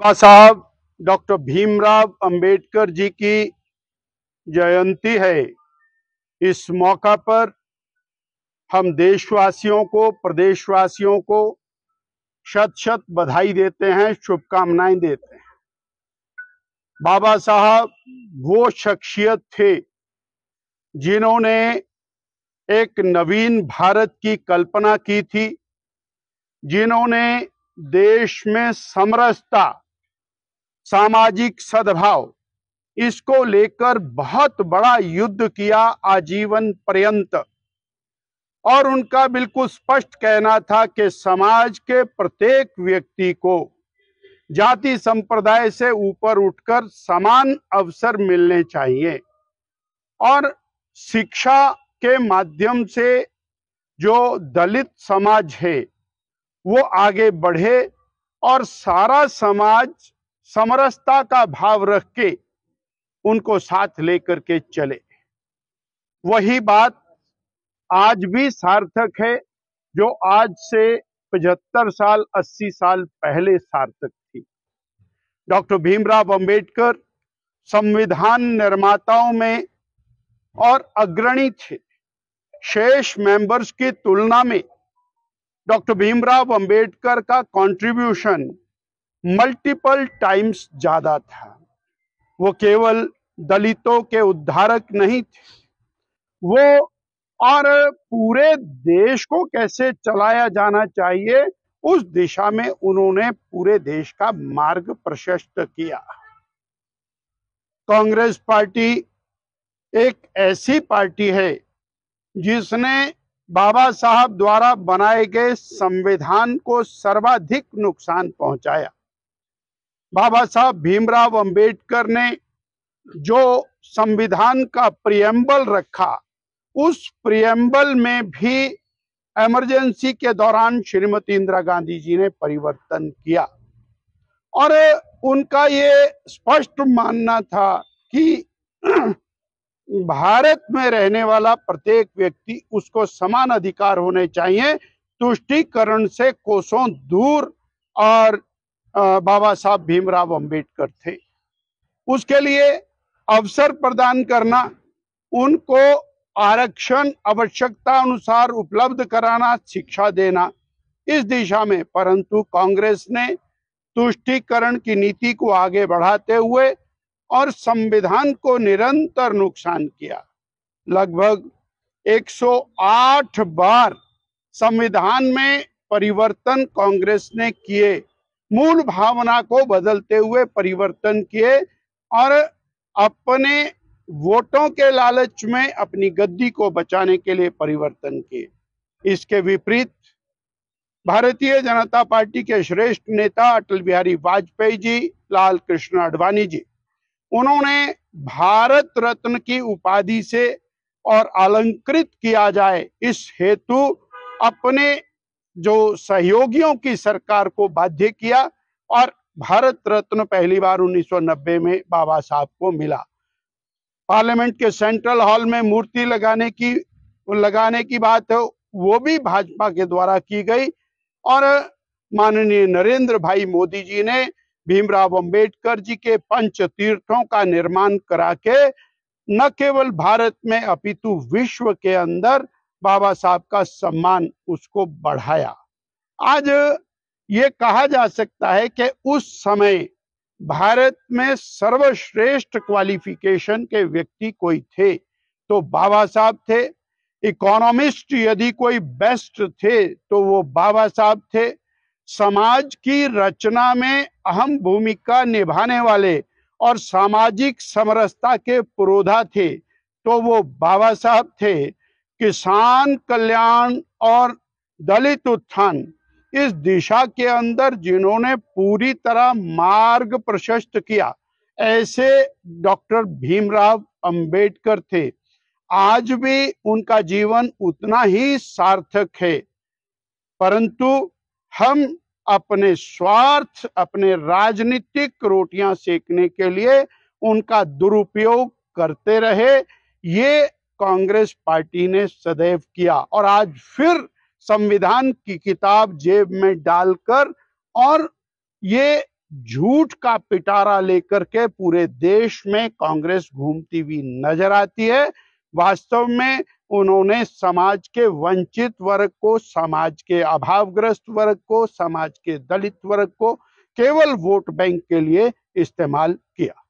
बाबा साहब डॉक्टर भीमराव अंबेडकर जी की जयंती है। इस मौका पर हम देशवासियों को, प्रदेशवासियों को शत शत बधाई देते हैं, शुभकामनाएं देते हैं। बाबा साहब वो शख्सियत थे जिन्होंने एक नवीन भारत की कल्पना की थी, जिन्होंने देश में समरसता, सामाजिक सद्भाव, इसको लेकर बहुत बड़ा युद्ध किया आजीवन पर्यंत। और उनका बिल्कुल स्पष्ट कहना था कि समाज के प्रत्येक व्यक्ति को जाति संप्रदाय से ऊपर उठकर समान अवसर मिलने चाहिए और शिक्षा के माध्यम से जो दलित समाज है वो आगे बढ़े और सारा समाज समरसता का भाव रख के उनको साथ लेकर के चले। वही बात आज भी सार्थक है जो आज से 75 साल 80 साल पहले सार्थक थी। डॉक्टर भीमराव अंबेडकर संविधान निर्माताओं में और अग्रणी थे। शेष मेंबर्स की तुलना में डॉक्टर भीमराव अंबेडकर का कंट्रीब्यूशन मल्टीपल टाइम्स ज्यादा था। वो केवल दलितों के उद्धारक नहीं थे, वो और पूरे देश को कैसे चलाया जाना चाहिए उस दिशा में उन्होंने पूरे देश का मार्ग प्रशस्त किया। कांग्रेस पार्टी एक ऐसी पार्टी है जिसने बाबा साहब द्वारा बनाए गए संविधान को सर्वाधिक नुकसान पहुंचाया। बाबा साहब भीमराव अंबेडकर ने जो संविधान का प्रियम्बल रखा, उस प्रियम्बल में भी इमरजेंसी के दौरान श्रीमती इंदिरा गांधी जी ने परिवर्तन किया और उनका ये स्पष्ट मानना था कि भारत में रहने वाला प्रत्येक व्यक्ति, उसको समान अधिकार होने चाहिए, तुष्टीकरण से कोसों दूर। और बाबा साहब भीमराव अंबेडकर थे। उसके लिए अवसर प्रदान करना, उनको आरक्षण आवश्यकता अनुसार उपलब्ध कराना, शिक्षा देना, इस दिशा में। परंतु कांग्रेस ने तुष्टीकरण की नीति को आगे बढ़ाते हुए और संविधान को निरंतर नुकसान किया। लगभग 108 बार संविधान में परिवर्तन कांग्रेस ने किए, मूल भावना को बदलते हुए परिवर्तन किए और अपने वोटों के लालच में अपनी गद्दी को बचाने के लिए परिवर्तन किए। इसके विपरीत भारतीय जनता पार्टी के श्रेष्ठ नेता अटल बिहारी वाजपेयी जी, लाल कृष्ण आडवाणी जी, उन्होंने भारत रत्न की उपाधि से और अलंकृत किया जाए इस हेतु अपने जो सहयोगियों की सरकार को बाध्य किया और भारत रत्न पहली बार 1990 में बाबा साहब को मिला। पार्लियामेंट के सेंट्रल हॉल में मूर्ति लगाने की बात है, वो भी भाजपा के द्वारा की गई और माननीय नरेंद्र भाई मोदी जी ने भीमराव अंबेडकर जी के पंच तीर्थों का निर्माण करा के न केवल भारत में अपितु विश्व के अंदर बाबा साहब का सम्मान उसको बढ़ाया। आज ये कहा जा सकता है कि उस समय भारत में सर्वश्रेष्ठ क्वालिफिकेशन के व्यक्ति कोई थे तो बाबा साहब थे। इकोनॉमिस्ट यदि कोई बेस्ट थे तो वो बाबा साहब थे। समाज की रचना में अहम भूमिका निभाने वाले और सामाजिक समरसता के पुरोधा थे तो वो बाबा साहब थे। किसान कल्याण और दलित उत्थान, इस दिशा के अंदर जिन्होंने पूरी तरह मार्ग प्रशस्त किया, ऐसे डॉक्टर भीमराव अंबेडकर थे। आज भी उनका जीवन उतना ही सार्थक है, परंतु हम अपने स्वार्थ, अपने राजनीतिक रोटियां सेकने के लिए उनका दुरुपयोग करते रहे। ये कांग्रेस पार्टी ने सदैव किया और आज फिर संविधान की किताब जेब में डालकर और ये झूठ का पिटारा लेकर के पूरे देश में कांग्रेस घूमती हुई नजर आती है। वास्तव में उन्होंने समाज के वंचित वर्ग को, समाज के अभावग्रस्त वर्ग को, समाज के दलित वर्ग को केवल वोट बैंक के लिए इस्तेमाल किया।